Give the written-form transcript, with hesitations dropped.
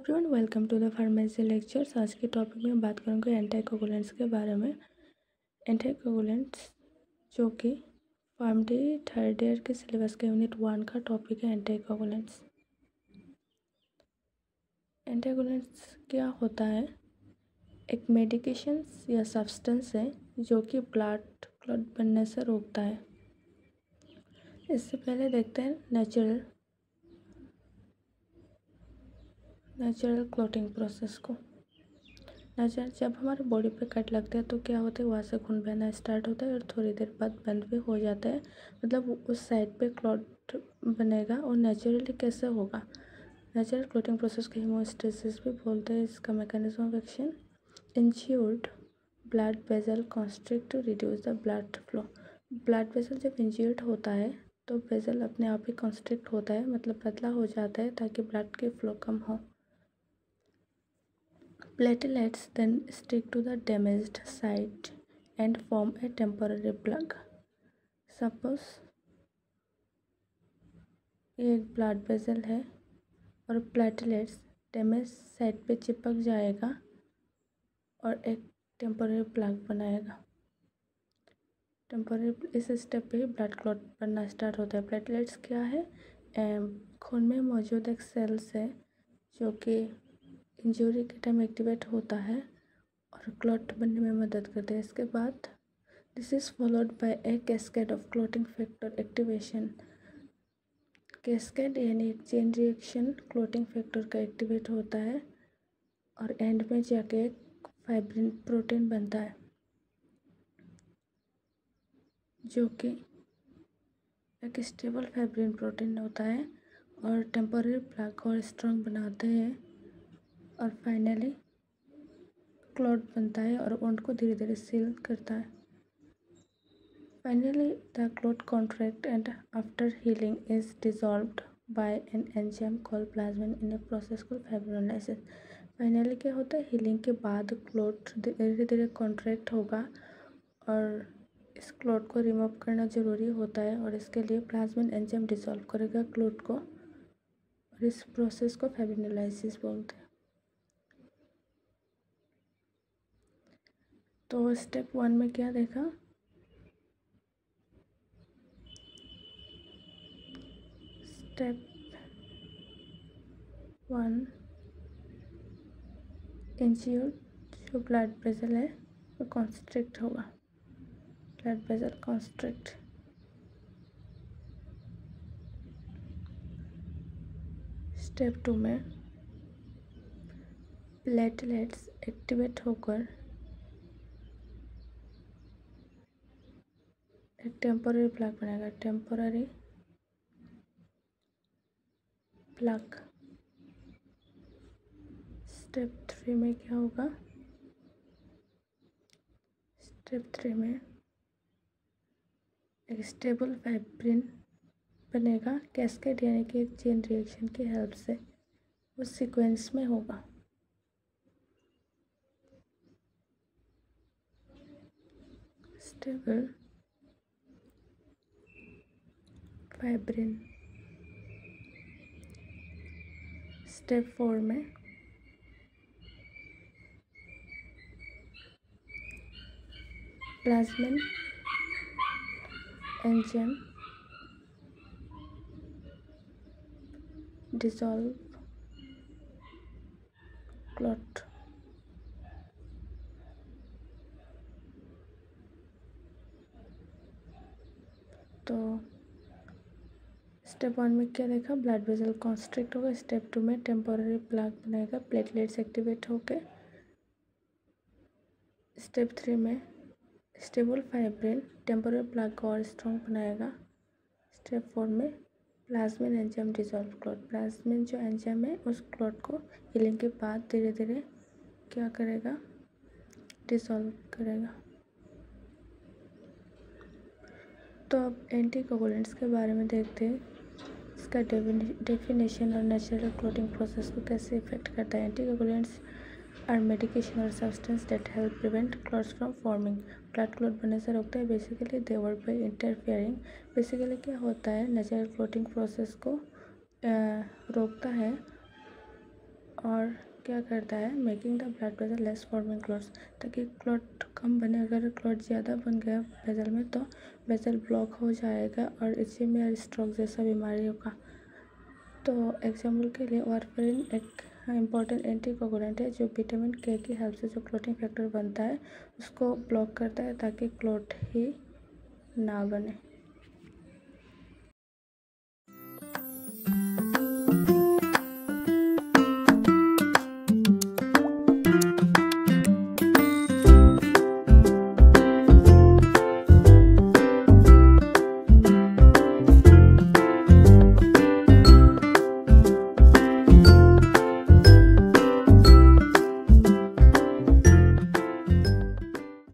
Everyone, welcome to the pharmacy lectures. आज के topic में बात करूँगा एंटीकोगुलेंट्स के बारे में। एंटीकोगुलेंट्स जो कि फॉर्म डी थर्ड ईयर के सिलेबस के यूनिट 1 का टॉपिक है। एंटीकोगुलेंट्स क्या होता है? एक मेडिकेशंस या सब्सटेंस है जो कि ब्लड क्लॉट बनने से रोकता है। इससे पहले देखते हैं नेचुरल क्लॉटिंग प्रोसेस को। जब हमारे बॉडी पे कट लगता है तो क्या होता है, वहाँ से खून बहना स्टार्ट होता है और थोड़ी देर बाद बंद भी हो जाता है। मतलब उस साइड पे क्लॉट बनेगा। और नेचुरली कैसे होगा? नेचुरल क्लॉटिंग प्रोसेस को हीमोस्टेसिस भी बोलते हैं। इसका mechanism of action, injured blood vessel constrict to reduce the blood flow. Blood vessel जब इंज्यूर्ड होता है तो वेसल अपने आप ही कॉन्स्ट्रिक्ट होता है, मतलब पतला हो जाता है ताकि ब्लड की फ्लो कम हो। Platelets then stick to the damaged site and form a temporary plug. Suppose ये एक ब्लड वेसल है और प्लेटलेट्स डैमेज साइट पे चिपक जाएगा और एक टेम्पररी प्लग बनाएगा। इस स्टेप पे ही ब्लड क्लॉट बनना स्टार्ट होता है। प्लेटलेट्स क्या है? खून में मौजूद एक सेल्स है जो कि इंजरी के टाइम एक्टिवेट होता है और क्लॉट बनने में मदद करते हैं। इसके बाद this is followed by A cascade of clotting factor activation. Cascade यानी एक चेन रिएक्शन क्लॉटिंग फैक्टर का एक्टिवेट होता है और एंड में जाके एक फाइब्रिन प्रोटीन बनता है जो कि एक स्टेबल फाइब्रिन प्रोटीन होता है और टेम्पररी प्लग और स्ट्रॉन्ग बनाते हैं और फाइनली क्लॉट बनता है और वुंड को धीरे धीरे सील करता है। Finally the clot contract and after healing is dissolved by an enzyme called plasmin in a process called fibrinolysis. Finally क्या होता है? हीलिंग के बाद क्लॉट धीरे धीरे कॉन्ट्रैक्ट होगा और इस क्लॉट को रिमूव करना ज़रूरी होता है और इसके लिए प्लाज्मिन एंजाइम डिसॉल्व करेगा क्लॉट को और इस प्रोसेस को फाइब्रोलाइसिस बोलते हैं। तो स्टेप 1 में क्या देखा? स्टेप 1, इंज्यूर्ड जो ब्लड वेसल है वो कॉन्स्ट्रिक्ट होगा। Blood vessel constrict. स्टेप 2 में प्लेटलेट्स एक्टिवेट होकर एक टेम्पररी प्लग बनेगा। Temporary plug. स्टेप 3 में क्या होगा? स्टेप 3 में एक स्टेबल फाइब्रिन बनेगा कैस्केड यानी कि एक चेन रिएक्शन की हेल्प से। उस सीक्वेंस में होगा। Stable fibrin. स्टेप 4 में प्लाज्मिन एंजाइम डिसॉल्व क्लॉट। तो स्टेप 1 में क्या देखा? ब्लड वेसल कॉन्स्ट्रिक्ट होगा। स्टेप 2 में टेम्पोररी प्लग बनाएगा, प्लेटलेट्स एक्टिवेट होके। स्टेप 3 में स्टेबल फाइब्रिन टेम्पोररी प्लग और स्ट्रॉन्ग बनाएगा। स्टेप 4 में plasmin enzyme dissolve clot. Plasmin जो एंजाइम है उस क्लॉट को हीलिंग के बाद धीरे धीरे क्या करेगा? डिसॉल्व करेगा। तो अब एंटीकोगुलेंट्स के बारे में देखते हैं, इसका डेफिनेशन और नेचुरल क्लॉटिंग प्रोसेस को कैसे इफेक्ट करता है। एंटीकोगुलेंट्स आर मेडिकेशन और substance that help prevent clots from forming. Blood clot बनने से रोकता है। Basically they work by interfering. Basically क्या होता है? नेचुरल क्लॉटिंग प्रोसेस को रोकता है और क्या करता है, making the blood vessel less forming clots, ताकि क्लॉट कम बने। अगर क्लॉट ज़्यादा बन गया वेसल में तो वेसल ब्लॉक हो जाएगा और इसी में स्ट्रोक जैसा बीमारी होगा। तो एग्जाम्पल के लिए वारफेरिन एक इम्पॉर्टेंट एंटीकोगुलेंट है जो विटामिन के की हेल्प से जो क्लॉटिंग फैक्टर बनता है उसको ब्लॉक करता है ताकि क्लॉट ही ना बने।